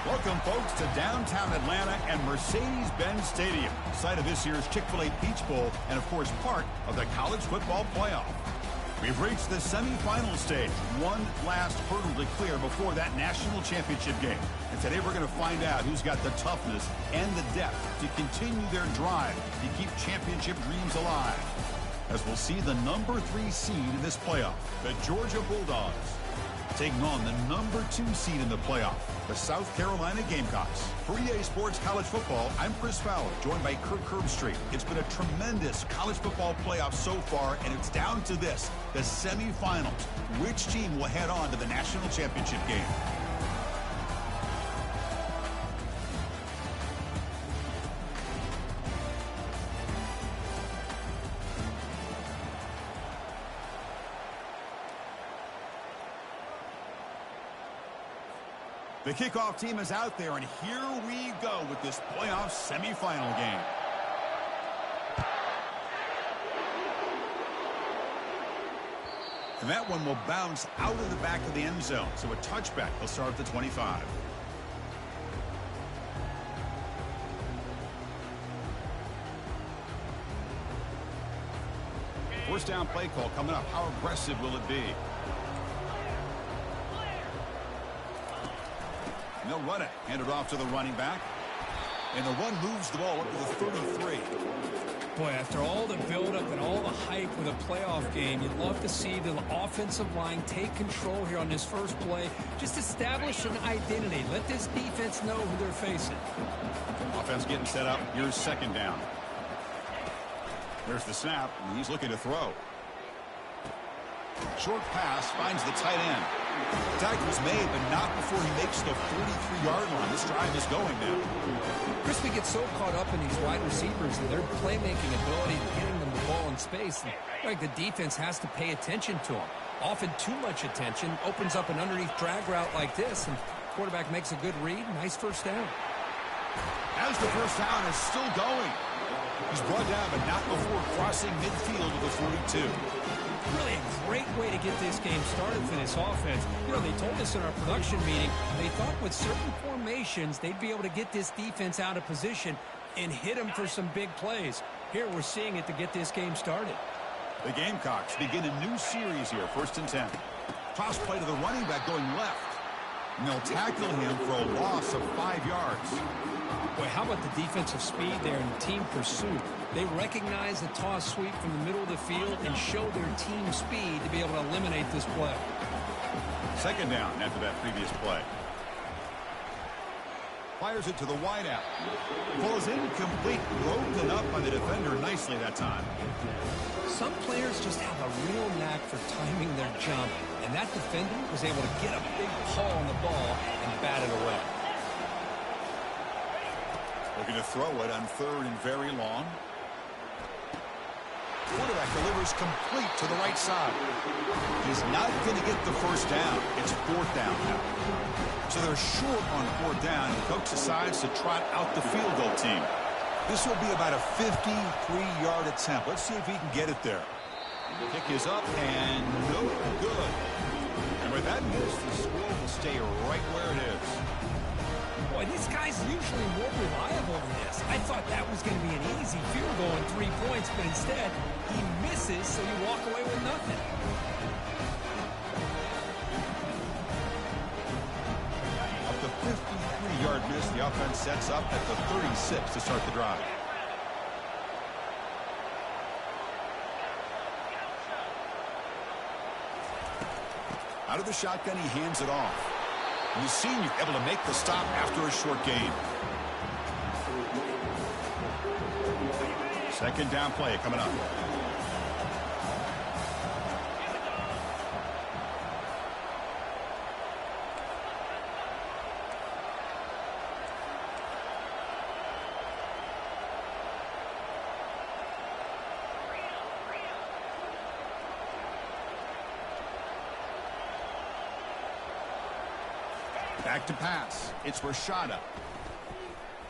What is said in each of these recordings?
Welcome, folks, to downtown Atlanta and Mercedes-Benz Stadium, site of this year's Chick-fil-A Peach Bowl and, of course, part of the college football playoff. We've reached the semifinal stage, one last hurdle to clear before that national championship game. And today we're going to find out who's got the toughness and the depth to continue their drive to keep championship dreams alive. As we'll see the number 3 seed in this playoff, the Georgia Bulldogs, taking on the number 2 seed in the playoff, the South Carolina Gamecocks. For EA Sports College Football, I'm Chris Fowler, joined by Kirk Herbstreit. It's been a tremendous college football playoff so far, and it's down to this, the semifinals. Which team will head on to the national championship game? The kickoff team is out there, and here we go with this playoff semifinal game. And that one will bounce out of the back of the end zone, so a touchback. They'll start at the 25. First down play call coming up. How aggressive will it be? And they'll run it. Hand it off to the running back. And the run moves the ball up to the 33. Boy, after all the buildup and all the hype with a playoff game, you'd love to see the offensive line take control here on this first play. Just establish an identity. Let this defense know who they're facing. Offense getting set up. Here's second down. There's the snap, and he's looking to throw. Short pass finds the tight end. Tackle's made, but not before he makes the 43-yard line. This drive is going now. Chris, we get so caught up in these wide receivers and their playmaking ability, getting them the ball in space. And, like, the defense has to pay attention to them. Often too much attention opens up an underneath drag route like this, and quarterback makes a good read. Nice first down. As the first down is still going. He's brought down, but not before crossing midfield to the 42. Really a great way to get this game started for this offense. You know, they told us in our production meeting they thought with certain formations they'd be able to get this defense out of position and hit them for some big plays. Here we're seeing it to get this game started. The Gamecocks begin a new series here, 1st and 10. Toss play to the running back going left. And they'll tackle him for a loss of 5 yards. Boy, how about the defensive speed there in team pursuit? They recognize the toss sweep from the middle of the field and show their team speed to be able to eliminate this play. Second down after that previous play. Fires it to the wideout. Falls incomplete, broken up by the defender nicely that time. Some players just have a real knack for timing their jump, and that defender was able to get a big paw on the ball and bat it away. Looking to throw it on 3rd and very long. Quarterback delivers complete to the right side. He's not going to get the first down. It's 4th down now. So they're short on 4th down, and coach decides to trot out the field goal team. This will be about a 53-yard attempt. Let's see if he can get it there. Kick is up, and no good. And with that miss, the score will stay right where it is. Boy, these guys are usually more reliable than this. I thought that was going to be an easy field goal and 3 points, but instead, he misses, so you walk away with nothing. Up the 53-yard miss, the offense sets up at the 36 to start the drive. Out of the shotgun, he hands it off. And the senior able to make the stop after a short gain. Second down play coming up. Back to pass. It's Rashada.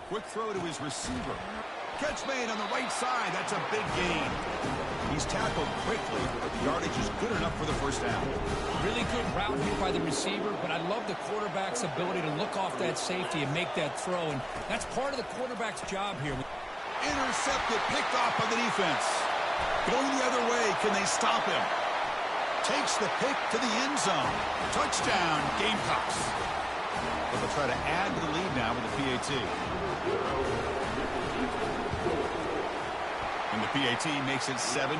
Quick throw to his receiver. Catch made on the right side. That's a big gain. He's tackled quickly, but the yardage is good enough for the first down. Really good route here by the receiver, but I love the quarterback's ability to look off that safety and make that throw, and that's part of the quarterback's job here. Intercepted, picked off by the defense. Going the other way, can they stop him? Takes the pick to the end zone. Touchdown, Gamecocks. But they'll try to add to the lead now with the PAT. And the PAT makes it 7-0.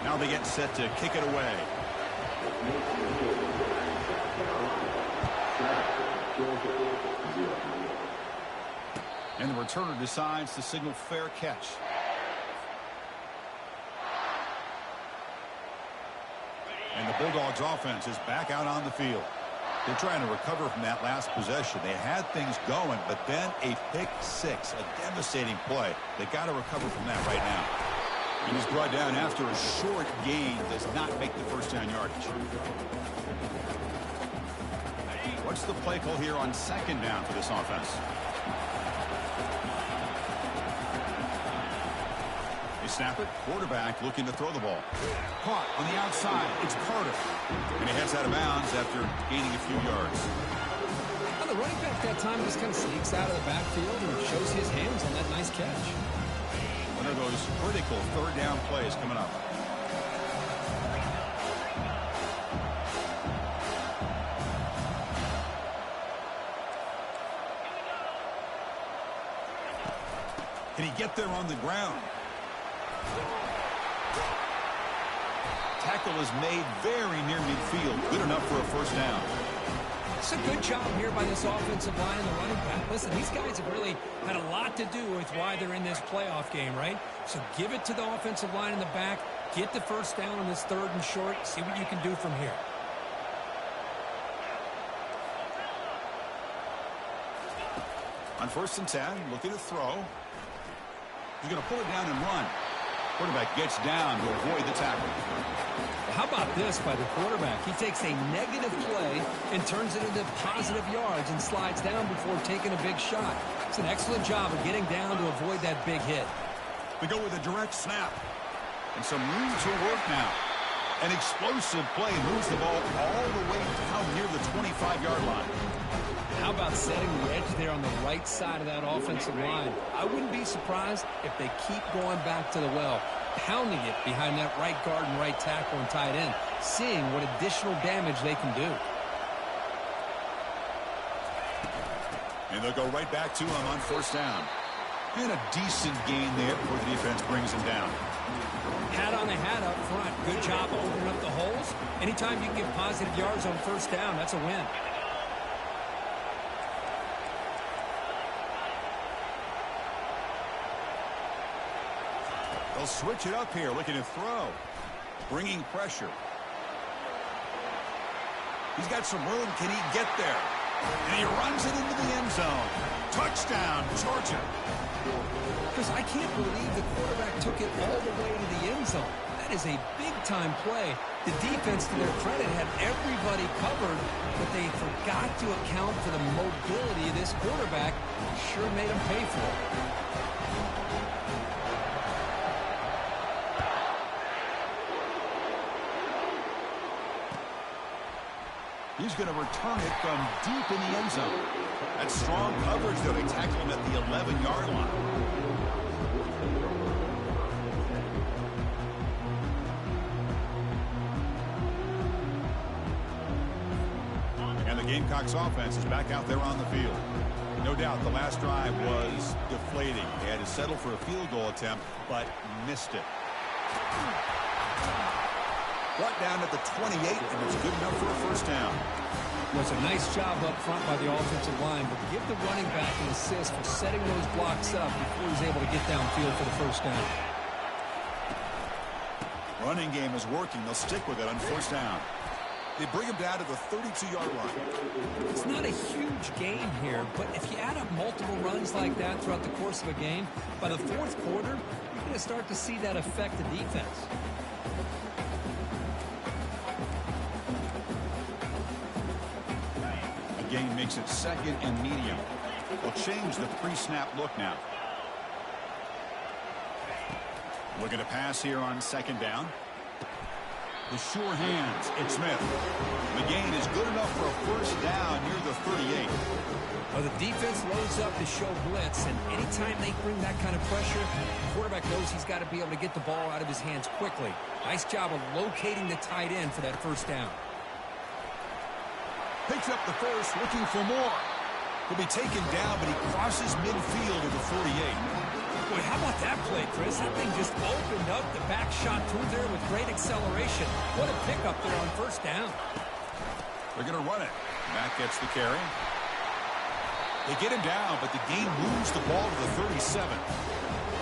Now they get set to kick it away. And the returner decides to signal fair catch. And the Bulldogs offense is back out on the field. They're trying to recover from that last possession. They had things going, but then a pick six, a devastating play. They got to recover from that right now. And he's brought down after a short gain, does not make the first down yardage. What's the play call here on second down for this offense? They snap it. Quarterback looking to throw the ball. Caught on the outside. It's Carter. And he heads out of bounds after gaining a few yards. Well, the running back that time just kind of sneaks out of the backfield and shows his hands on that nice catch. One of those critical third down plays coming up. Can he get there on the ground? Tackle is made very near midfield. Good enough for a first down. It's a good job here by this offensive line and the running back. Listen, these guys have really had a lot to do with why they're in this playoff game, right? So give it to the offensive line in the back. Get the first down on this third and short. See what you can do from here. On 1st and 10, looking to throw. He's going to pull it down and run. Quarterback gets down to avoid the tackle. How about this by the quarterback? He takes a negative play and turns it into positive yards and slides down before taking a big shot. It's an excellent job of getting down to avoid that big hit. We go with a direct snap. And some room to work now. An explosive play moves the ball all the way down near the 25-yard line. How about setting the edge there on the right side of that offensive line? I wouldn't be surprised if they keep going back to the well, pounding it behind that right guard and right tackle and tight end, seeing what additional damage they can do. And they'll go right back to him on first down. And a decent gain there before the defense brings him down. Hat on a hat up front. Good job opening up the holes. Anytime you can get positive yards on first down, that's a win. They'll switch it up here, looking to throw. Bringing pressure. He's got some room. Can he get there? And he runs it into the end zone. Touchdown, Georgia. Chris, I can't believe the quarterback took it all the way to the end zone. That is a big-time play. The defense, to their credit, had everybody covered, but they forgot to account for the mobility of this quarterback. Sure made him pay for it. He's going to return it from deep in the end zone. That's strong coverage, though. They tackle him at the 11-yard line. And the Gamecocks offense is back out there on the field. No doubt the last drive was deflating. They had to settle for a field goal attempt, but missed it. Brought down at the 28, and it's good enough for a first down. It was a nice job up front by the offensive line, but give the running back an assist for setting those blocks up before he's able to get downfield for the first down. Running game is working. They'll stick with it on first down. They bring him down to the 32-yard line. It's not a huge gain here, but if you add up multiple runs like that throughout the course of a game, by the fourth quarter, you're going to start to see that affect the defense. Gain makes it second and medium. They'll change the pre-snap look now. Looking to pass here on second down. The sure hands. It's Smith. The gain is good enough for a first down near the 38. Well, the defense loads up to show blitz, and anytime they bring that kind of pressure, the quarterback knows he's got to be able to get the ball out of his hands quickly. Nice job of locating the tight end for that first down. Picks up the first, looking for more. He'll be taken down, but he crosses midfield to the 48. Boy, how about that play, Chris? That thing just opened up. The back shot through there with great acceleration. What a pickup there on first down. They're going to run it. Matt gets the carry. They get him down, but the gain moves the ball to the 37.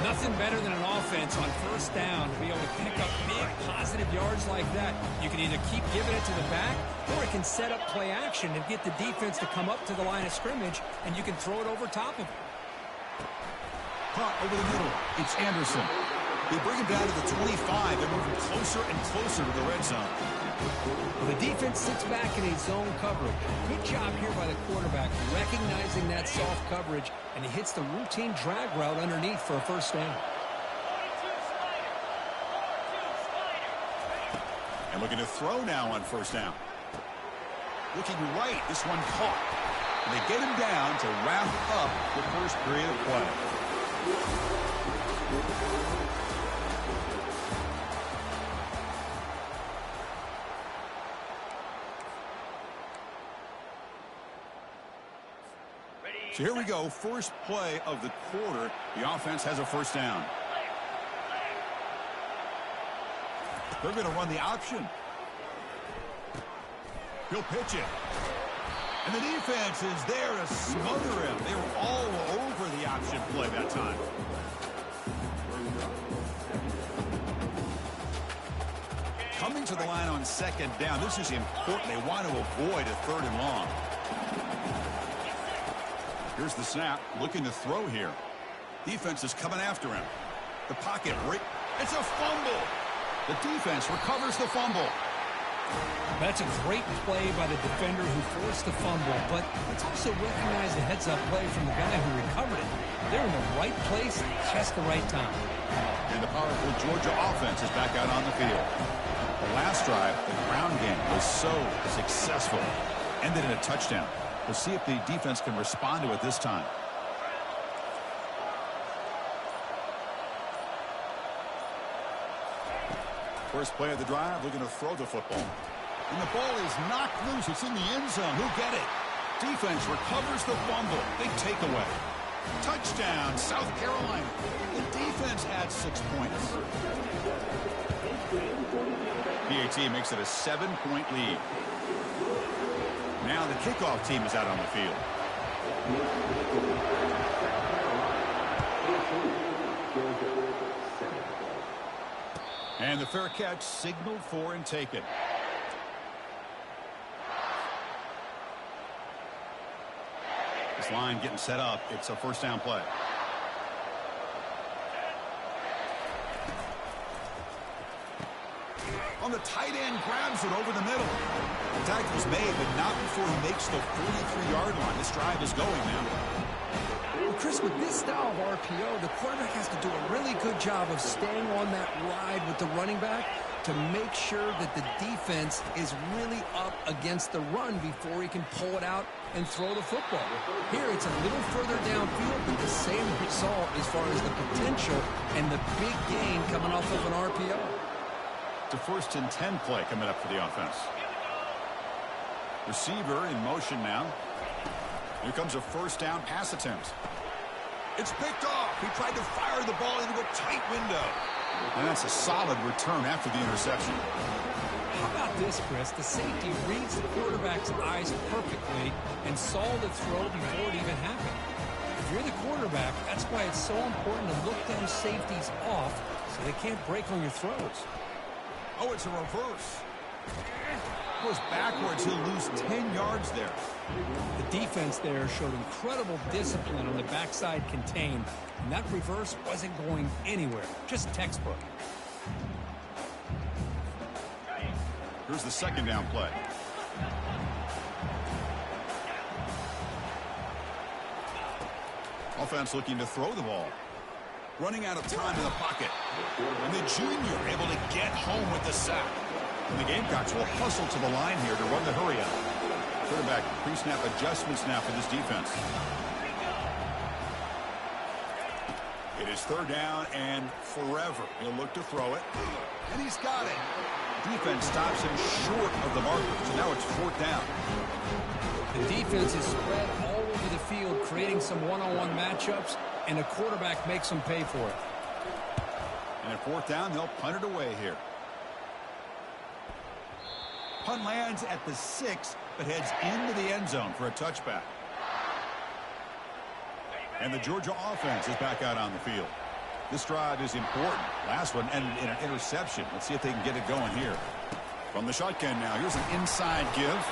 Nothing better than an offense on first down to be able to pick up big positive yards like that. You can either keep giving it to the back, or it can set up play action and get the defense to come up to the line of scrimmage, and you can throw it over top of it. Caught over the middle. It's Anderson. They bring him down to the 25 and move him closer and closer to the red zone. Well, the defense sits back in a zone coverage. Good job here by the quarterback, recognizing that soft coverage, and he hits the routine drag route underneath for a first down. And looking to throw now on first down. Looking right, this one caught. And they get him down to wrap up the first period of play. So here we go, first play of the quarter. The offense has a first down. They're going to run the option. He'll pitch it. And the defense is there to smother him. They were all over the option play that time. Coming to the line on second down. This is important. They want to avoid a third and long. Here's the snap, looking to throw here. Defense is coming after him. The pocket, it's a fumble. The defense recovers the fumble. That's a great play by the defender who forced the fumble, but let's also recognize the heads-up play from the guy who recovered it. They're in the right place at just the right time. And the powerful Georgia offense is back out on the field. The last drive, the ground game was so successful. Ended in a touchdown. We'll see if the defense can respond to it this time. First play of the drive, looking to throw the football. And the ball is knocked loose. It's in the end zone. Who'll get it? Defense recovers the fumble. Big takeaway. Touchdown, South Carolina. The defense had 6 points. PAT makes it a 7-point lead. Now the kickoff team is out on the field. And the fair catch signaled for and taken. This line getting set up. It's a first down play. On the tight end, grabs it over the middle. The tackle's made, but not before he makes the 43-yard line. This drive is going now. Well, Chris, with this style of RPO, the quarterback has to do a really good job of staying on that ride with the running back to make sure that the defense is really up against the run before he can pull it out and throw the football. Here, it's a little further downfield, but the same result as far as the potential and the big gain coming off of an RPO. It's a first and 10 play coming up for the offense. Receiver in motion now. Here comes a first down pass attempt. It's picked off. He tried to fire the ball into a tight window. And that's a solid return after the interception. How about this, Chris? The safety reads the quarterback's eyes perfectly and saw the throw before it even happened. If you're the quarterback, that's why it's so important to look those safeties off so they can't break on your throws. Oh, it's a reverse. Goes backwards. He'll lose 10 yards there. The defense there showed incredible discipline on the backside contained, and that reverse wasn't going anywhere. Just textbook. Here's the second down play. Offense looking to throw the ball. Running out of time in the pocket. And the junior able to get home with the sack. And the Gamecocks will hustle to the line here to run the hurry up. Quarterback pre-snap adjustments now for this defense. It is third down and forever. He'll look to throw it. And he's got it. Defense stops him short of the marker. So now it's fourth down. The defense is spread all over the field, creating some one-on-one matchups, and the quarterback makes them pay for it. And at fourth down, they'll punt it away here. Punt lands at the 6, but heads into the end zone for a touchback. And the Georgia offense is back out on the field. This drive is important. Last one ended in an interception. Let's see if they can get it going here. From the shotgun now, here's an inside give.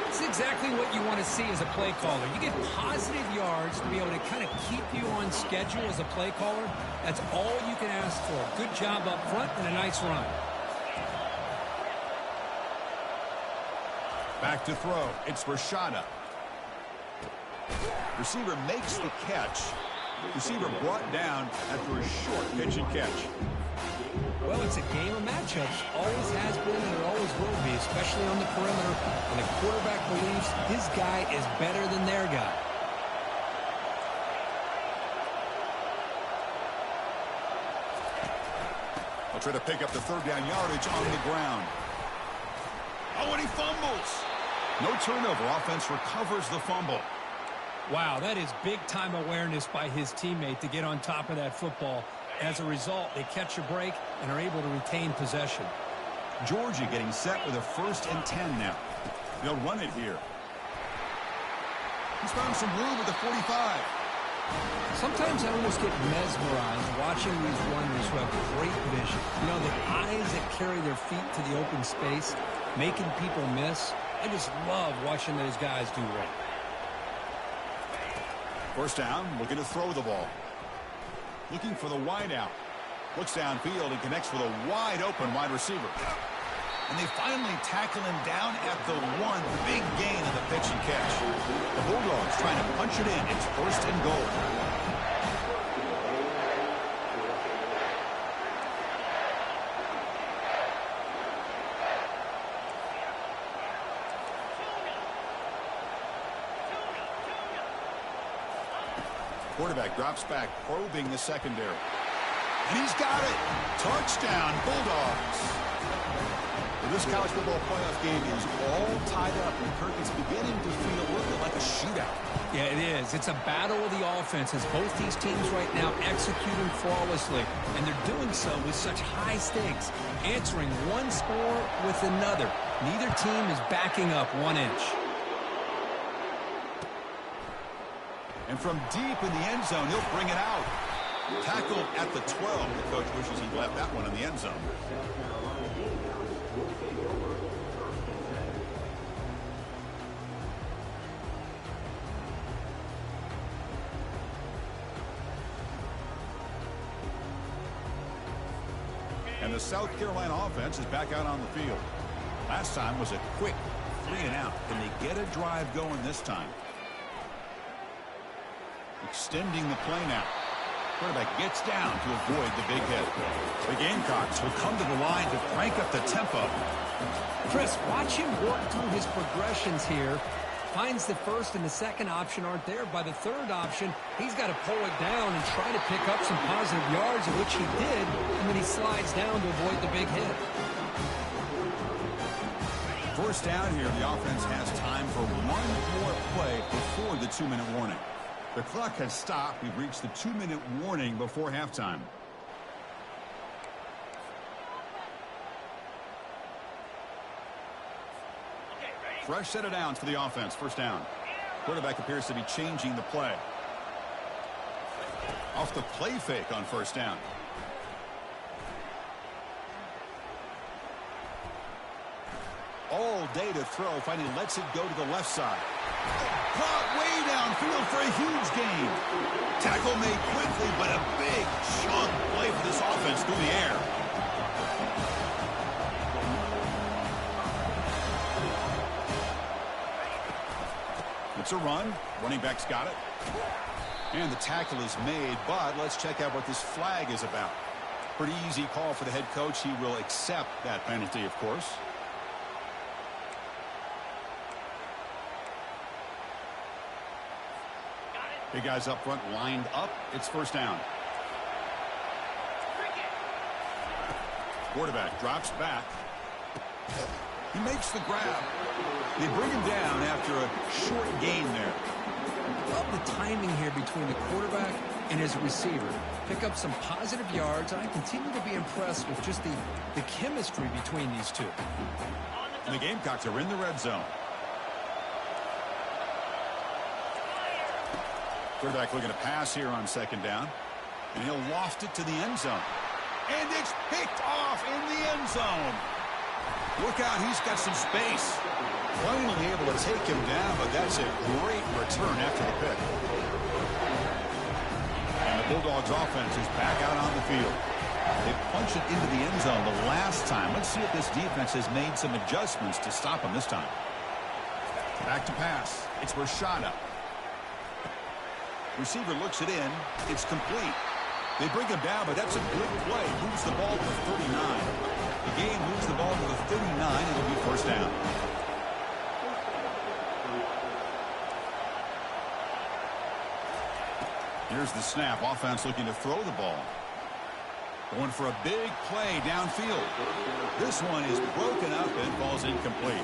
It's exactly what you want to see as a play caller. You get positive yards to be able to kind of keep you on schedule as a play caller. That's all you can ask for. Good job up front and a nice run. Back to throw. It's Rashada. Receiver makes the catch. Receiver brought down after a short pitch and catch. Well, it's a game of matchups. Always has been and it always will be, especially on the perimeter. And the quarterback believes his guy is better than their guy. They'll try to pick up the third down yardage on the ground. Oh, and he fumbles. No turnover. Offense recovers the fumble. Wow, that is big-time awareness by his teammate to get on top of that football. As a result, they catch a break and are able to retain possession. Georgia getting set with a 1st and 10 now. They'll run it here. He's found some room at the 45. Sometimes I almost get mesmerized watching these runners who have great vision. You know, the eyes that carry their feet to the open space, making people miss. I just love watching those guys do right. First down, looking to throw the ball. Looking for the wide out. Looks downfield and connects with a wide open wide receiver. And they finally tackle him down at the 1. Big gain of the pitch and catch. The Bulldogs trying to punch it in. It's 1st and goal. Quarterback drops back, probing the secondary. And he's got it. Touchdown, Bulldogs. Well, this college football playoff game is all tied up, and Kirk is beginning to feel a little bit like a shootout. Yeah, it is. It's a battle of the offenses. Both these teams right now executing flawlessly, and they're doing so with such high stakes, answering one score with another. Neither team is backing up 1 inch. And from deep in the end zone, he'll bring it out. Tackled at the 12. The coach wishes he left that one in the end zone. And the South Carolina offense is back out on the field. Last time was a quick 3 and out. Can they get a drive going this time? Extending the play now. Quarterback gets down to avoid the big hit. The Gamecocks will come to the line to crank up the tempo. Chris, watch him work through his progressions here. Finds the first and the second option aren't there. By the third option, he's got to pull it down and try to pick up some positive yards, of which he did, and then he slides down to avoid the big hit. First down here, the offense has time for one more play before the 2-minute warning. The clock has stopped. We've reached the 2-minute warning before halftime. Fresh set of downs for the offense. First down. Quarterback appears to be changing the play. Off the play fake on first down. All day to throw. Finally lets it go to the left side. Caught way downfield for a huge gain. Tackle made quickly, but a big chunk play for this offense through the air. It's a run. Running back's got it. And the tackle is made, but let's check out what this flag is about. Pretty easy call for the head coach. He will accept that penalty, of course. Big guys up front lined up. It's first down. Quarterback drops back. He makes the grab. They bring him down after a short gain there. Love the timing here between the quarterback and his receiver. Pick up some positive yards, and I continue to be impressed with just the chemistry between these two. And the Gamecocks are in the red zone. Quarterback looking to pass here on second down. And he'll loft it to the end zone. And it's picked off in the end zone. Look out, he's got some space. Finally able to take him down, but that's a great return after the pick. And the Bulldogs offense is back out on the field. They punched it into the end zone the last time. Let's see if this defense has made some adjustments to stop him this time. Back to pass. It's Rashada. Receiver looks it in. It's complete. They bring him down, but that's a good play. Moves the ball to the 39. The game moves the ball to the 39. It'll be first down. Here's the snap. Offense looking to throw the ball. Going for a big play downfield. This one is broken up and falls incomplete.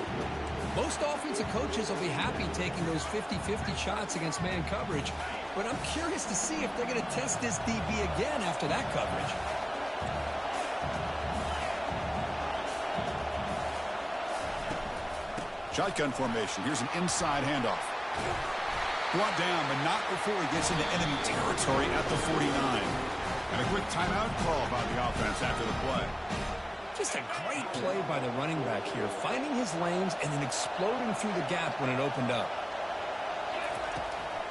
Most offensive coaches will be happy taking those 50-50 shots against man coverage, but I'm curious to see if they're going to test this DB again after that coverage. Shotgun formation. Here's an inside handoff. Brought down, but not before he gets into enemy territory at the 49. And a quick timeout call by the offense after the play. Just a great play by the running back here, finding his lanes and then exploding through the gap when it opened up.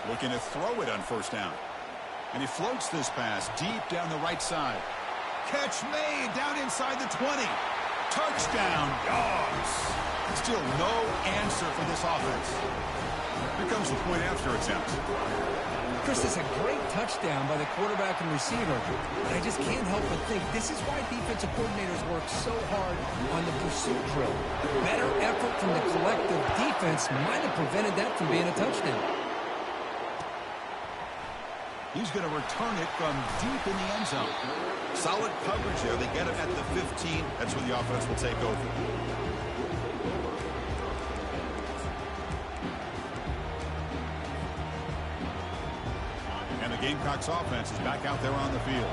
Looking to throw it on first down. And he floats this pass deep down the right side. Catch made down inside the 20. Touchdown, Dogs. Still no answer for this offense. Here comes the point after attempt. Chris, it's a great touchdown by the quarterback and receiver, but I just can't help but think this is why defensive coordinators work so hard on the pursuit drill. Better effort from the collective defense might have prevented that from being a touchdown. He's going to return it from deep in the end zone. Solid coverage there. They get him at the 15. That's where the offense will take over. Gamecocks offense is back out there on the field.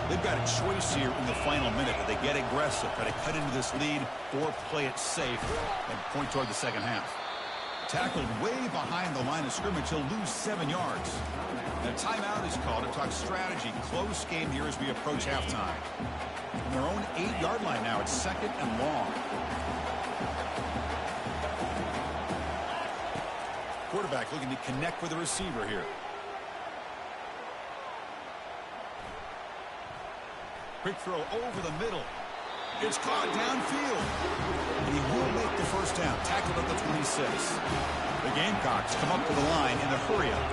They've got a choice here in the final minute. Do they get aggressive, try to cut into this lead, or play it safe and point toward the second half? Tackled way behind the line of scrimmage. He'll lose 7 yards. And a timeout is called to talk strategy. Close game here as we approach halftime. From their own 8-yard line now, it's second and long. Quarterback looking to connect with the receiver here. Quick throw over the middle. It's caught downfield. And he will make the first down. Tackled at the 26. The Gamecocks come up to the line in a hurry-up.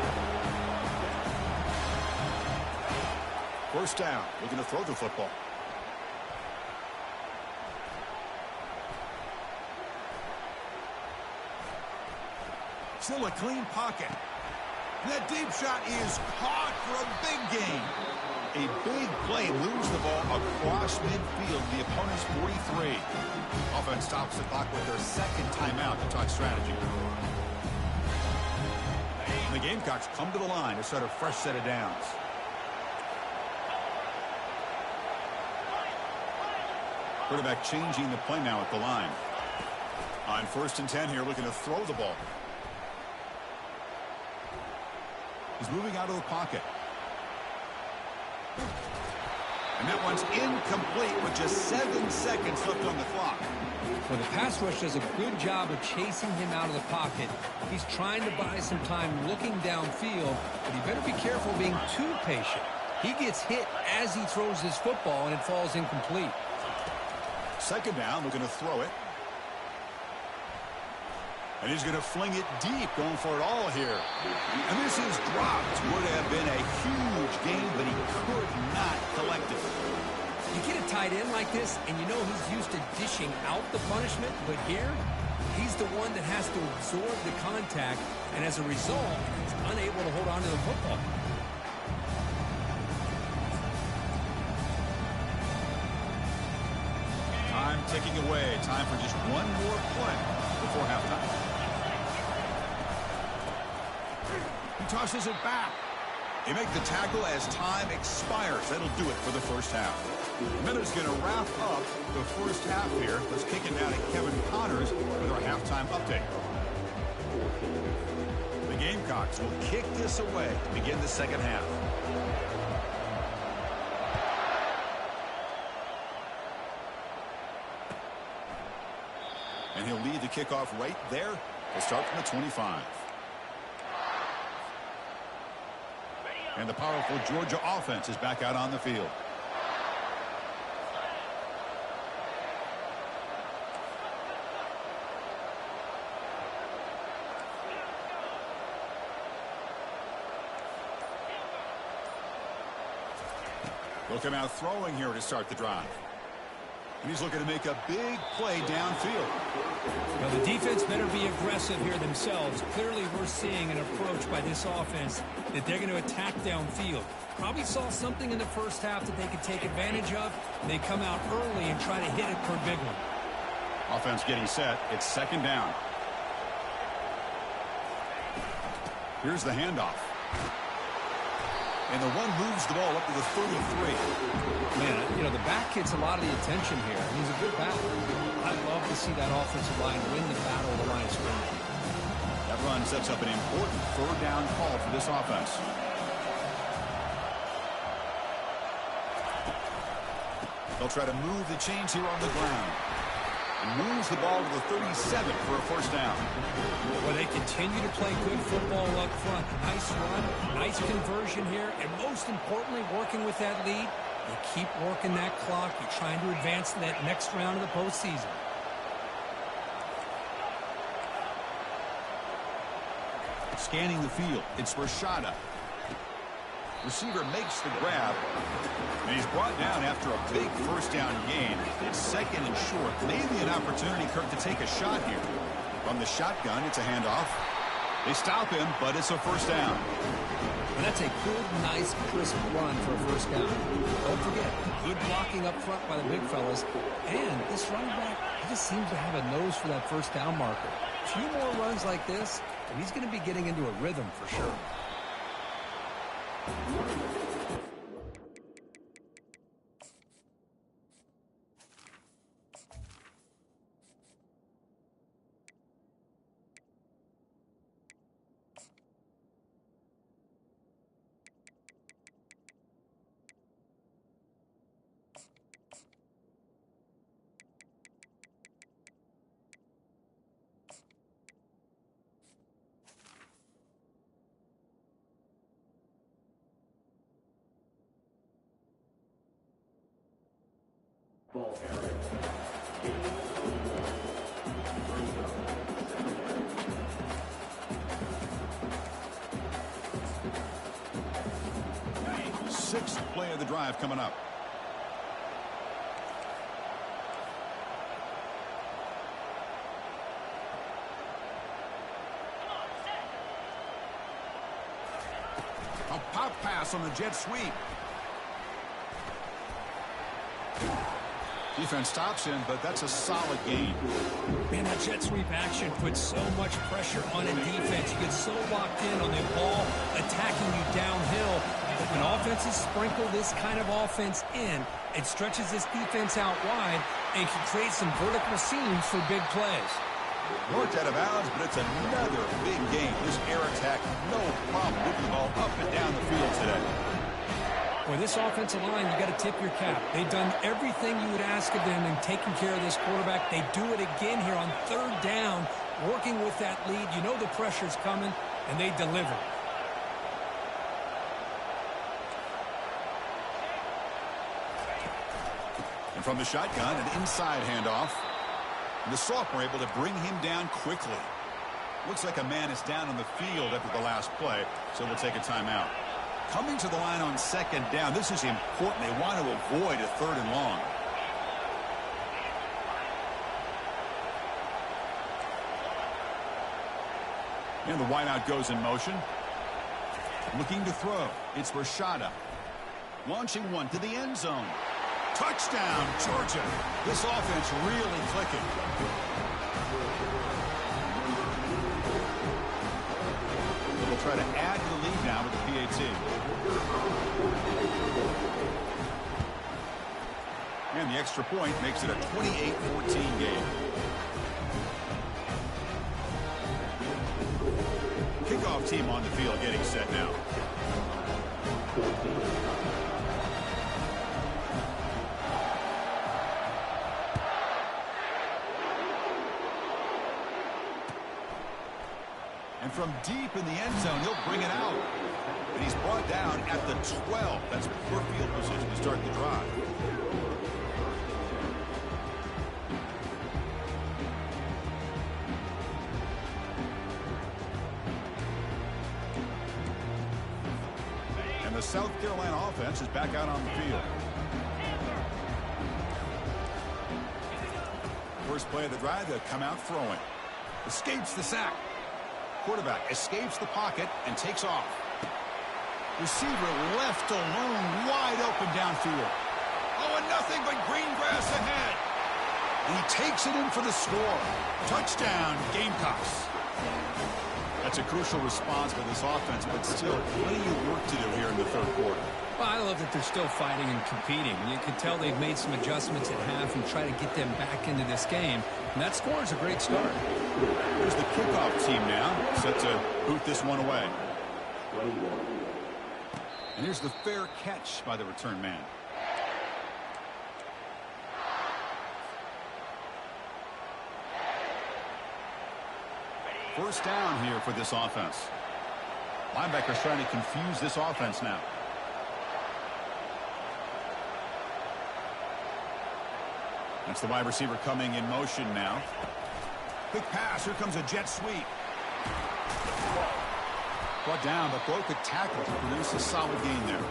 First down. Looking to throw the football. Still a clean pocket. And that deep shot is caught for a big gain. A big play, lose the ball across midfield, the opponent's 43. Offense stops the clock with their second timeout to talk strategy. And the Gamecocks come to the line to start a fresh set of downs. Quarterback changing the play now at the line. On 1st and 10 here, looking to throw the ball. He's moving out of the pocket. And that one's incomplete with just 7 seconds left on the clock. Well, the pass rush does a good job of chasing him out of the pocket. He's trying to buy some time looking downfield, but he better be careful being too patient. He gets hit as he throws his football, and it falls incomplete. Second down, looking to throw it. And he's going to fling it deep, going for it all here. And this is dropped. Would have been a huge game, but he could not collect it. You get a tight end like this, and you know he's used to dishing out the punishment, but here, he's the one that has to absorb the contact, and as a result, he's unable to hold on to the football. Time ticking away. Time for just one more play before halftime. He tosses it back. They make the tackle as time expires. That'll do it for the first half. Miller's going to wrap up the first half here. Let's kick it down to Kevin Connors with our halftime update. The Gamecocks will kick this away to begin the second half. And he'll lead the kickoff right there. We'll start from the 25. And the powerful Georgia offense is back out on the field. They'll come out throwing here to start the drive. And he's looking to make a big play downfield. Well, the defense better be aggressive here themselves. Clearly, we're seeing an approach by this offense that they're going to attack downfield. Probably saw something in the first half that they could take advantage of. They come out early and try to hit it for a big one. Offense getting set. It's second down. Here's the handoff. And the one moves the ball up to the 33. Man, you know, the back gets a lot of the attention here. He's a good back. I'd love to see that offensive line win the battle of the line of scrimmage. That run sets up an important third down call for this offense. They'll try to move the chains here on the ground. And moves the ball to the 37 for a first down. Well, they continue to play good football up front. Nice run, nice conversion here, and most importantly, working with that lead, you keep working that clock. You're trying to advance to that next round of the postseason. Scanning the field, it's Rashada. Receiver makes the grab, and he's brought down after a big first down gain. It's second and short. Maybe an opportunity, Kirk, to take a shot here. From the shotgun, it's a handoff. They stop him, but it's a first down. And that's a good, nice, crisp run for a first down. Don't forget, good blocking up front by the big fellas. And this running back, he just seems to have a nose for that first down marker. A few more runs like this, and he's going to be getting into a rhythm for sure. Sixth play of the drive coming up. A pop pass on the jet sweep. Defense stops him, but that's a solid gain. Man, that jet sweep action puts so much pressure on a defense. You get so locked in on the ball attacking you downhill. When offenses sprinkle this kind of offense in, it stretches this defense out wide and can create some vertical seams for big plays. Worked out of bounds, but it's another big game. This air attack, no problem moving the ball up and down the field today. Well, this offensive line, you got to tip your cap. They've done everything you would ask of them in taking care of this quarterback. They do it again here on third down, working with that lead. You know the pressure's coming, and they deliver. And from the shotgun, an inside handoff. And the sophomore able to bring him down quickly. Looks like a man is down on the field after the last play, so we'll take a timeout. Coming to the line on second down, this is important. They want to avoid a 3rd and long. And the wideout goes in motion. Looking to throw. It's Rashada. Launching one to the end zone. Touchdown, Georgia. This offense really clicking. They'll try to add to the lead now with the PAT. And the extra point makes it a 28-14 game. Kickoff team on the field getting set now. And from deep in the end zone, he'll bring it out. And he's brought down at the 12. That's poor field position to start the drive. And the South Carolina offense is back out on the field. First play of the drive, they'll come out throwing. Escapes the sack. Quarterback escapes the pocket and takes off. Receiver left alone, wide open downfield. Oh, and nothing but green grass ahead. And he takes it in for the score. Touchdown, Gamecocks. That's a crucial response for this offense, but still plenty of work to do here in the 3rd quarter. Well, I love that they're still fighting and competing. You can tell they've made some adjustments at half and try to get them back into this game. And that score is a great start. Here's the kickoff team now, set to boot this one away. And here's the fair catch by the return man. First down here for this offense. Linebackers trying to confuse this offense now. That's the wide receiver coming in motion now. Quick pass. Here comes a jet sweep. Brought down, but broke a tackle to produce a solid gain there.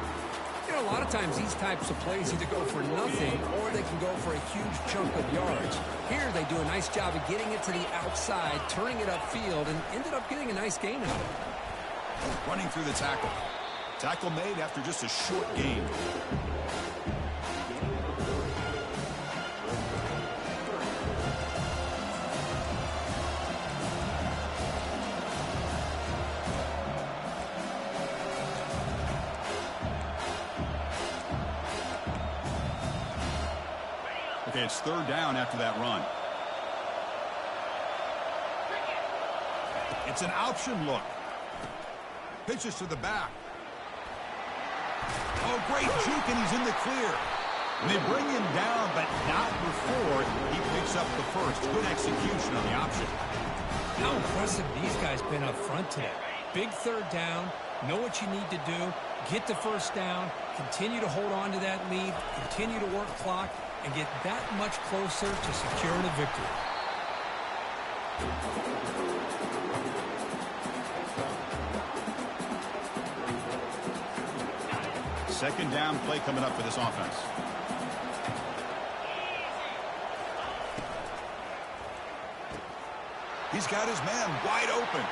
You know, a lot of times these types of plays either go for nothing or they can go for a huge chunk of yards. Here they do a nice job of getting it to the outside, turning it upfield, and ended up getting a nice gain out of it. Running through the tackle. Tackle made after just a short gain. Okay, it's 3rd down after that run. It's an option look. Pitches to the back. Oh, great juke, and he's in the clear. And they bring him down, but not before he picks up the first. Good execution on the option. How impressive these guys been up front today. Big 3rd down. Know what you need to do. Get the first down. Continue to hold on to that lead. Continue to work clock. And get that much closer to securing a victory. Second down play coming up for this offense. He's got his man wide open.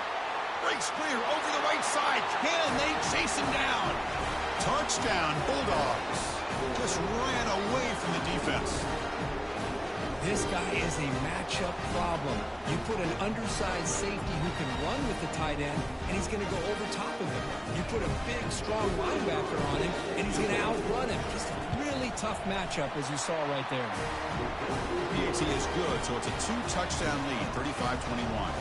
Breaks clear over the right side. Can they chase him down? Touchdown, Bulldogs. Just ran away from the defense. This guy is a matchup problem. You put an undersized safety who can run with the tight end, and he's going to go over top of him. You put a big, strong linebacker on him, and he's going to outrun him. Just a really tough matchup, as you saw right there. PAT is good, so it's a 2-touchdown lead, 35-21.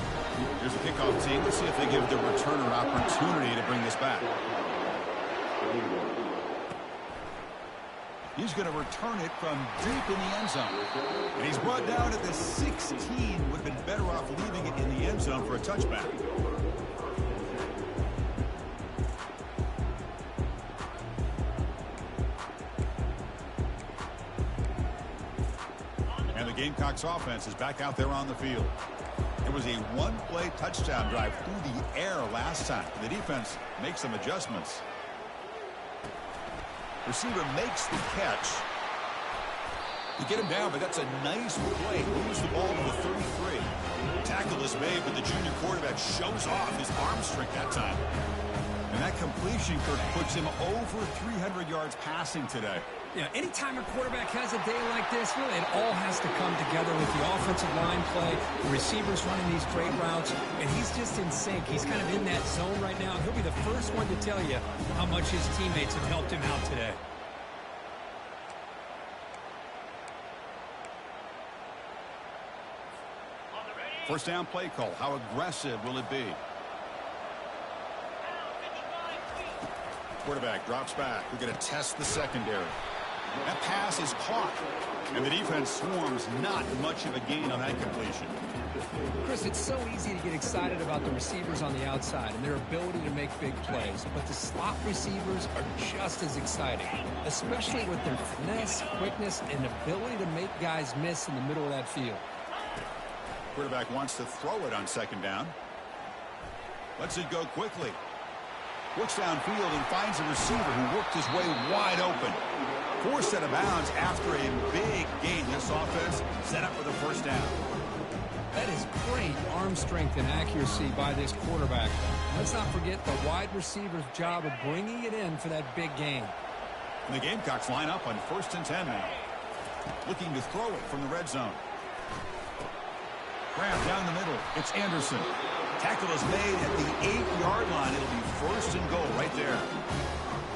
Here's a kickoff team. Let's see if they give the returner opportunity to bring this back. He's going to return it from deep in the end zone. And he's brought down at the 16. Would have been better off leaving it in the end zone for a touchback. And the Gamecocks offense is back out there on the field. It was a one-play touchdown drive through the air last time. The defense makes some adjustments. Receiver makes the catch. You get him down, but that's a nice play. Moves the ball to the 33. Tackle is made, but the junior quarterback shows off his arm strength that time. And that completion, Kirk, puts him over 300 yards passing today. Yeah, anytime a quarterback has a day like this, really, it all has to come together with the offensive line play, the receivers running these great routes, and he's just in sync. He's kind of in that zone right now. He'll be the first one to tell you how much his teammates have helped him out today. First down play call. How aggressive will it be? Quarterback drops back. We're going to test the secondary. That pass is caught. And the defense swarms. Not much of a gain on that completion. Chris, it's so easy to get excited about the receivers on the outside and their ability to make big plays. But the slot receivers are just as exciting, especially with their finesse, quickness, and ability to make guys miss in the middle of that field. Quarterback wants to throw it on second down. Lets it go quickly. Looks downfield and finds a receiver who worked his way wide open. Forced out of bounds after a big gain. This offense set up for the first down. That is great arm strength and accuracy by this quarterback. Let's not forget the wide receiver's job of bringing it in for that big gain. And the Gamecocks line up on 1st and 10 now. Looking to throw it from the red zone. Grab down the middle. It's Anderson. Tackle is made at the 8-yard line. It'll be 1st and goal right there.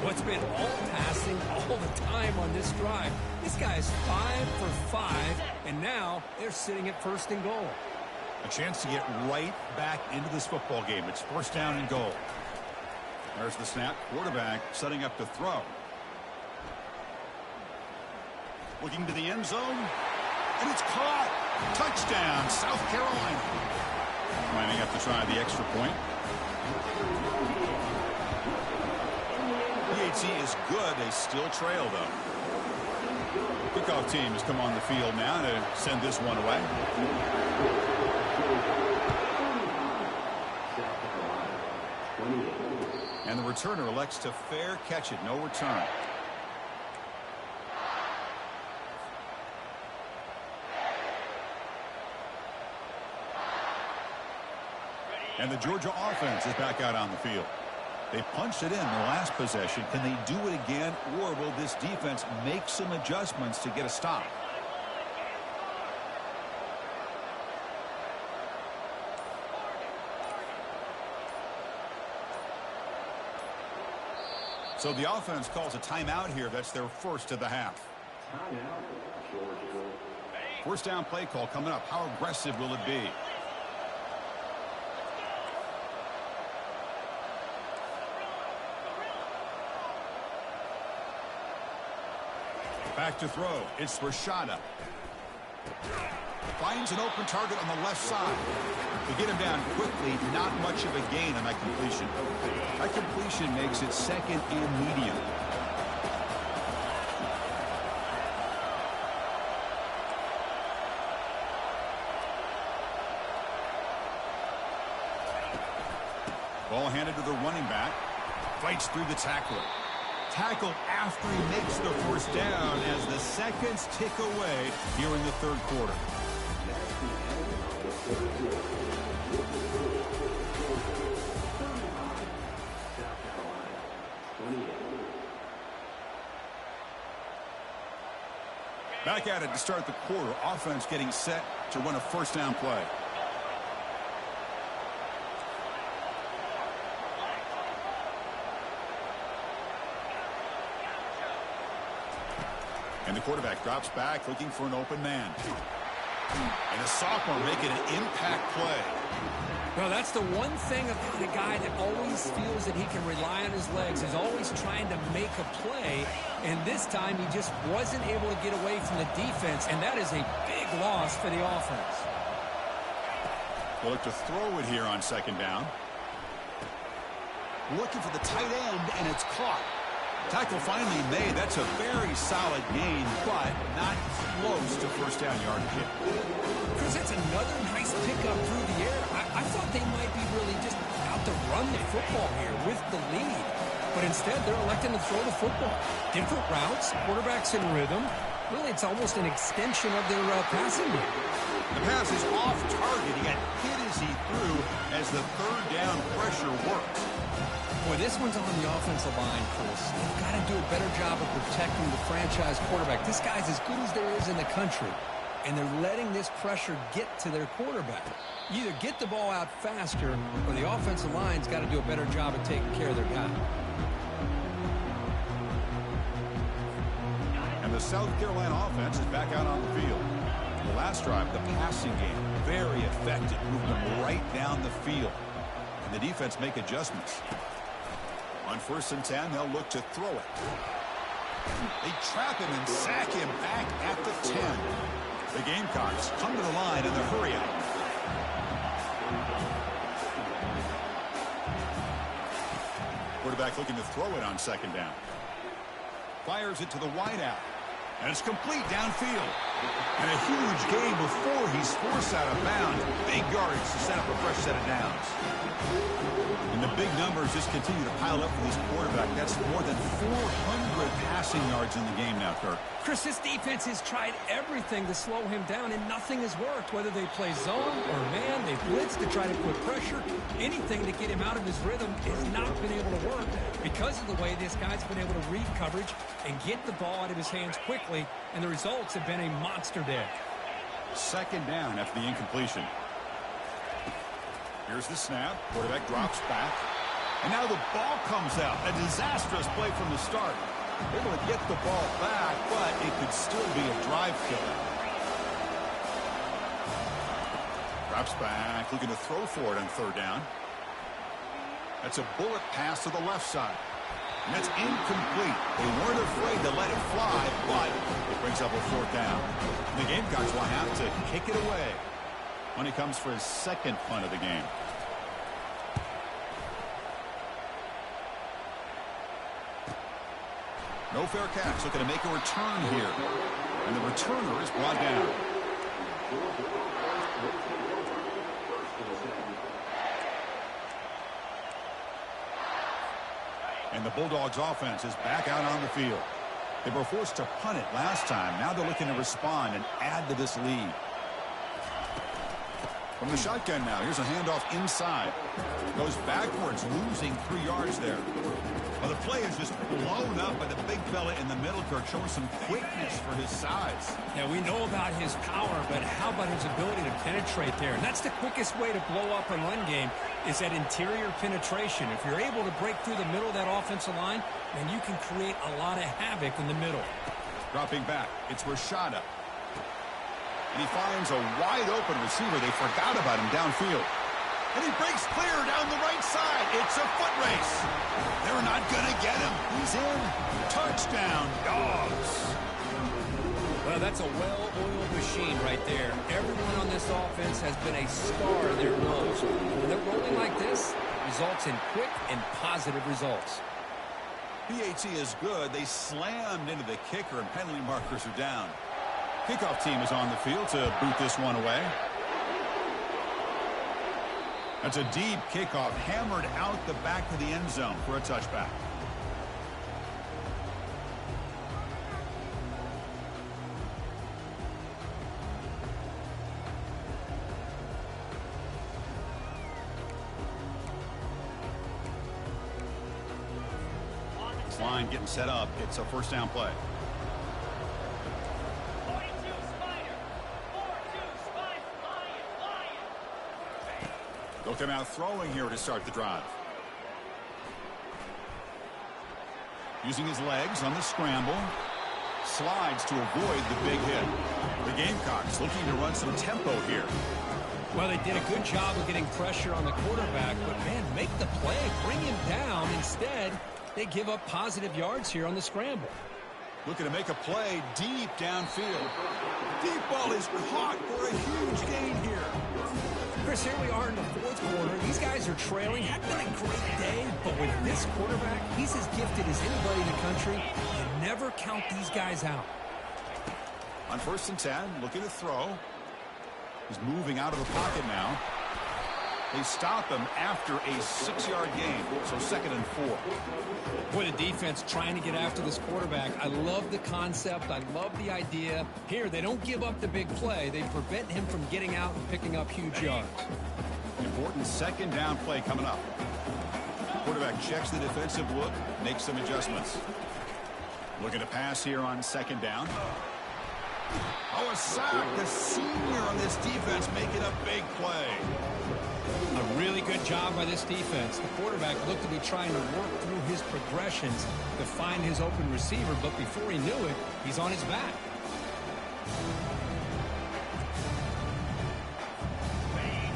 What's been all passing all the time on this drive? This guy is 5 for 5, and now they're sitting at 1st and goal. A chance to get right back into this football game. It's 1st down and goal. There's the snap. Quarterback setting up to throw. Looking to the end zone. And it's caught. Touchdown, South Carolina. Lining up to try the extra point. PAT is good. They still trail, though. Kickoff team has come on the field now to send this one away. And the returner elects to fair catch it. No return. And the Georgia offense is back out on the field. They punched it in the last possession. Can they do it again, or will this defense make some adjustments to get a stop? So the offense calls a timeout here. That's their first of the half. First down play call coming up. How aggressive will it be? Back to throw. It's Rashada. Finds an open target on the left side. To get him down quickly, not much of a gain on that completion. That completion makes it 2nd and medium. Ball handed to the running back. Fights through the tackler. Tackle after he makes the first down as the seconds tick away here in the 3rd quarter. Back at it to start the quarter. Offense getting set to run a first down play. And the quarterback drops back looking for an open man. And a sophomore making an impact play. Well, that's the one thing about a guy that always feels that he can rely on his legs. He's always trying to make a play. And this time he just wasn't able to get away from the defense. And that is a big loss for the offense. They'll look to throw it here on 2nd down. Looking for the tight end, and it's caught. Tackle finally made. That's a very solid gain, but not close to first down yardage yet. Chris, that's another nice pickup through the air. I thought they might be really just out to run the football here with the lead. But instead, they're electing to throw the football. Different routes, quarterbacks in rhythm. Really, it's almost an extension of their passing game. The pass is off target. He got hit as he threw as the third down pressure works. Boy, this one's on the offensive line, Chris. They've got to do a better job of protecting the franchise quarterback. This guy's as good as there is in the country, and they're letting this pressure get to their quarterback. You either get the ball out faster, or the offensive line's got to do a better job of taking care of their guy. And the South Carolina offense is back out on the field. The last drive, the passing game, very effective, moving them right down the field. And the defense make adjustments. On 1st and 10, they'll look to throw it. They trap him and sack him back at the 10. The Gamecocks come to the line in the hurry-up. Quarterback looking to throw it on 2nd down. Fires it to the wideout. And it's complete downfield. And a huge gain before he's forced out of bounds. Big yardage to set up a fresh set of downs. And the big numbers just continue to pile up for this quarterback. That's more than 400 passing yards in the game now, Kirk. Chris, this defense has tried everything to slow him down, and nothing has worked. Whether they play zone or man, they've blitzed to try to put pressure. Anything to get him out of his rhythm has not been able to work because of the way this guy's been able to read coverage and get the ball out of his hands quickly, and the results have been a monster day. 2nd down after the incompletion. Here's the snap. Quarterback drops back. And now the ball comes out. A disastrous play from the start. Able to get the ball back, but it could still be a drive killer. Drops back, looking to throw for it on 3rd down. That's a bullet pass to the left side. And that's incomplete. They weren't afraid to let it fly, but it brings up a 4th down. And the Gamecocks will have to kick it away when he comes for his 2nd punt of the game. No fair catch, looking to make a return here. And the returner is brought down. And the Bulldogs offense is back out on the field. They were forced to punt it last time. Now they're looking to respond and add to this lead. From the shotgun now, here's a handoff inside. Goes backwards, losing 3 yards there. Well, the play is just blown up by the big fella in the middle, Kirk, showing some quickness for his size. Yeah, we know about his power, but how about his ability to penetrate there? And that's the quickest way to blow up a run game is that interior penetration. If you're able to break through the middle of that offensive line, then you can create a lot of havoc in the middle. Dropping back, it's Rashada. And he finds a wide-open receiver. They forgot about him downfield. And he breaks clear down the right side. It's a foot race. They're not going to get him. He's in. Touchdown, Dogs. Well, that's a well-oiled machine right there. Everyone on this offense has been a star of their roles. When they're rolling like this, results in quick and positive results. PAT is good. They slammed into the kicker, and penalty markers are down. Kickoff team is on the field to boot this one away. That's a deep kickoff, hammered out the back of the end zone for a touchback. This line getting set up. It's a 1st down play. They'll come out throwing here to start the drive. Using his legs on the scramble. Slides to avoid the big hit. The Gamecocks looking to run some tempo here. Well, they did a good job of getting pressure on the quarterback, but, man, make the play, bring him down. Instead, they give up positive yards here on the scramble. Looking to make a play deep downfield. Deep ball is caught for a huge gain here. Chris, here we are in the fourth quarter. These guys are trailing. Hadn't been a great day, but with this quarterback, he's as gifted as anybody in the country. You never count these guys out. On 1st and 10, looking to throw. He's moving out of the pocket now. They stop him after a 6-yard gain, so 2nd and 4. Boy, the defense trying to get after this quarterback. I love the concept. I love the idea. Here, they don't give up the big play. They prevent him from getting out and picking up huge yards. Important 2nd down play coming up. Quarterback checks the defensive look, makes some adjustments. Looking to pass here on 2nd down. Oh, a sack. The senior on this defense making a big play. A really good job by this defense. The quarterback looked to be trying to work through his progressions to find his open receiver, but before he knew it, he's on his back.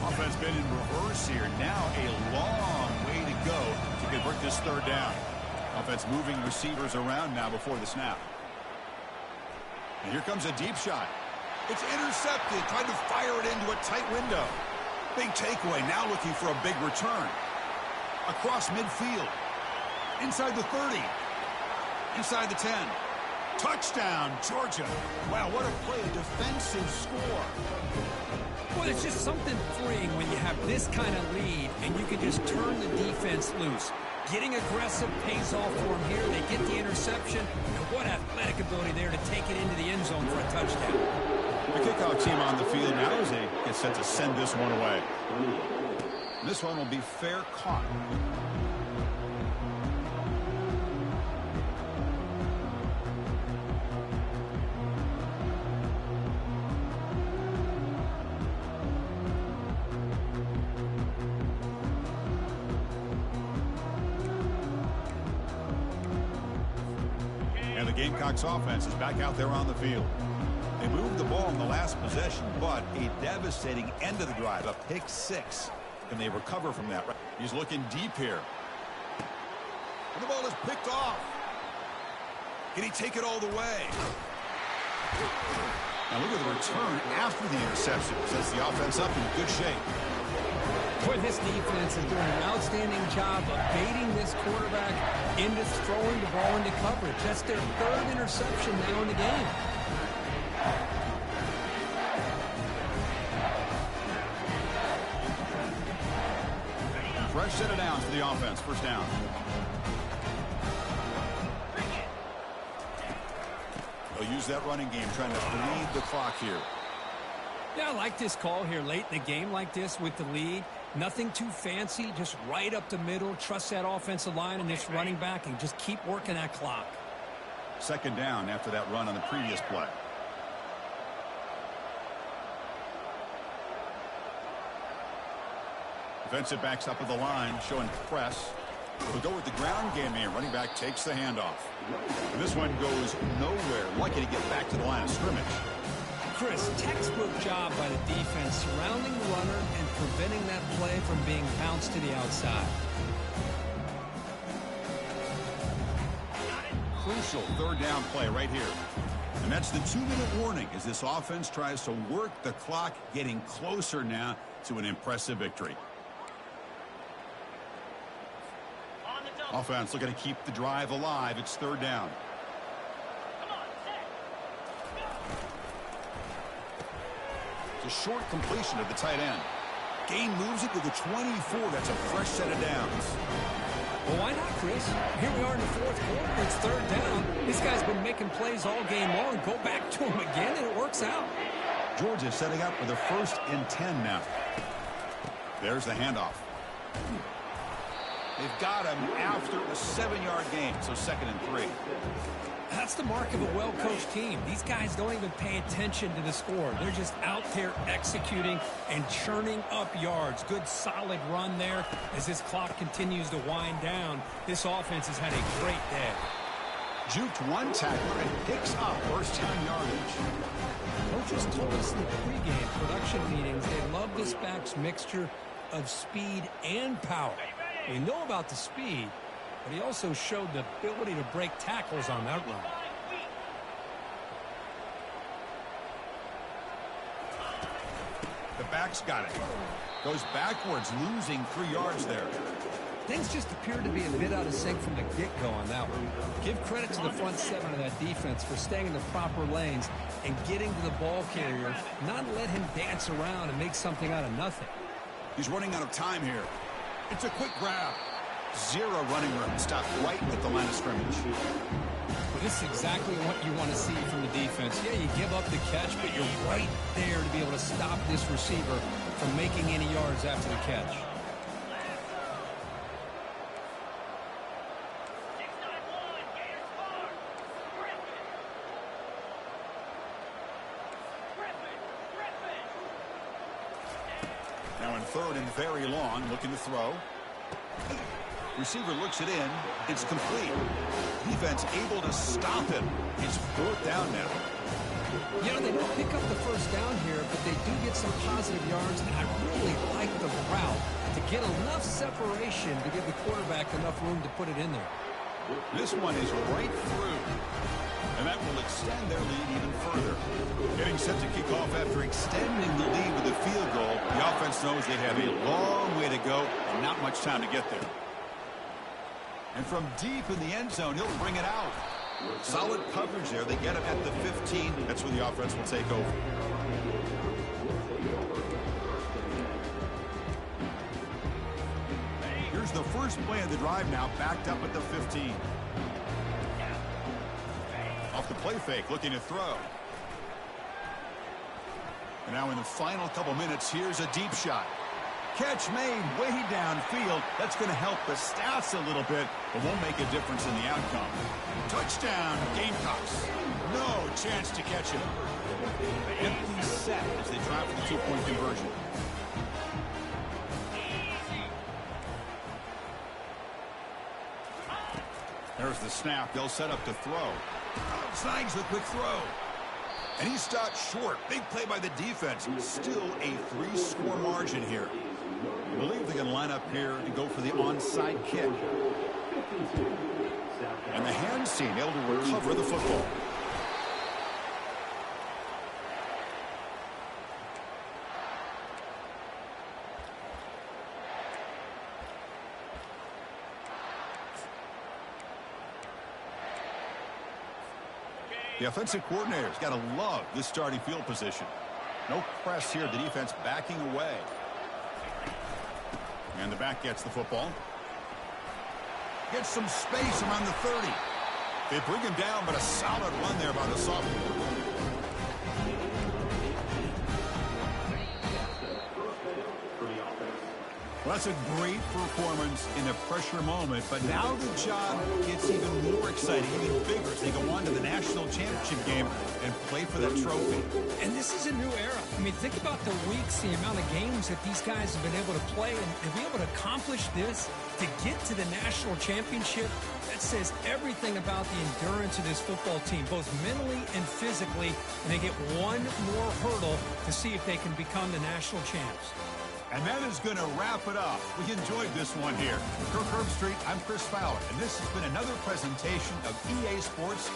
Offense been in reverse here. Now a long way to go to convert this 3rd down. Offense moving receivers around now before the snap. And here comes a deep shot. It's intercepted. Tried to fire it into a tight window. Big takeaway. Now looking for a big return. Across midfield. Inside the 30. Inside the 10. Touchdown, Georgia. Wow, what a play. A defensive score. Well, it's just something freeing when you have this kind of lead and you can just turn the defense loose. Getting aggressive pays off for them here. They get the interception. And what athletic ability there to take it into the end zone for a touchdown. The kickoff team on the field now as they get set to send this one away. This one will be fair caught. And the Gamecocks offense is back out there on the field. They moved the ball in the last possession, but a devastating end of the drive, a pick 6. Can they recover from that? He's looking deep here. And the ball is picked off. Can he take it all the way? Now look at the return after the interception. Sets the offense up in good shape. Boy, this defense is doing an outstanding job of baiting this quarterback into throwing the ball into coverage. That's their 3rd interception now in the game. Fresh set of downs for the offense. 1st down. They'll use that running game, trying to bleed the clock here. Yeah, I like this call here late in the game like this with the lead. Nothing too fancy, just right up the middle. Trust that offensive line and this running back and just keep working that clock. 2nd down after that run on the previous play. Defensive backs up at the line, showing press. We'll go with the ground game here. Running back takes the handoff. And this one goes nowhere. Lucky to get back to the line of scrimmage. Chris, textbook job by the defense surrounding the runner and preventing that play from being bounced to the outside. Crucial 3rd down play right here. And that's the 2-minute warning as this offense tries to work the clock, getting closer now to an impressive victory. Offense looking to keep the drive alive. It's 3rd down. It's a short completion of the tight end. Gain moves it to the 24. That's a fresh set of downs. Well, why not, Chris? Here we are in the 4th quarter. It's 3rd down. This guy's been making plays all game long. Go back to him again, and it works out. Georgia setting up for the 1st and 10 now. There's the handoff. They've got him after a 7-yard gain, so 2nd and 3. That's the mark of a well-coached team. These guys don't even pay attention to the score. They're just out there executing and churning up yards. Good, solid run there as this clock continues to wind down. This offense has had a great day. Juked one tackler and picks up 1st down yardage. Coaches told us in the pregame production meetings they love this back's mixture of speed and power. We know about the speed, but he also showed the ability to break tackles on that run. The back's got it. Goes backwards, losing 3 yards there. Things just appeared to be a bit out of sync from the get-go on that one. Give credit to the front seven of that defense for staying in the proper lanes and getting to the ball carrier, not let him dance around and make something out of nothing. He's running out of time here. It's a quick grab. 0 running room. Stopped right at the line of scrimmage. Well, this is exactly what you want to see from the defense. Yeah, you give up the catch, but you're right there to be able to stop this receiver from making any yards after the catch. Now in 3rd and very long, looking to throw. Receiver looks it in. It's complete. Defense able to stop him. It's 4th down now. You know, they don't pick up the first down here, but they do get some positive yards, and I really like the route to get enough separation to give the quarterback enough room to put it in there. This one is right through. And that will extend their lead even further. Getting set to kick off after extending the lead with a field goal. The offense knows they have a long way to go and not much time to get there. And from deep in the end zone, he'll bring it out. Solid coverage there. They get him at the 15. That's where the offense will take over. Here's the first play of the drive now, backed up at the 15. Off the play fake, looking to throw. And now in the final couple minutes, here's a deep shot. Catch made way downfield. That's going to help the stats a little bit, but won't make a difference in the outcome. Touchdown, Gamecocks. No chance to catch him. The empty set as they try for the 2-point conversion. There's the snap. They'll set up to throw. Snags the quick throw. And he stopped short. Big play by the defense. Still a 3-score margin here. I believe they're going to line up here and go for the onside kick. And the hands team able to recover the football. The offensive coordinator's got to love this starting field position. No press here. The defense backing away. And the back gets the football. Gets some space around the 30. They bring him down, but a solid run there by the sophomore. Well, that's a great performance in a pressure moment, but now the job gets even more exciting, even bigger as they go on to the national championship game and play for that trophy. And this is a new era. I mean, think about the weeks, the amount of games that these guys have been able to play, and to be able to accomplish this, to get to the national championship, that says everything about the endurance of this football team, both mentally and physically, and they get one more hurdle to see if they can become the national champs. And that is going to wrap it up. We enjoyed this one here. For Kirk Herbstreit, I'm Chris Fowler, and this has been another presentation of EA Sports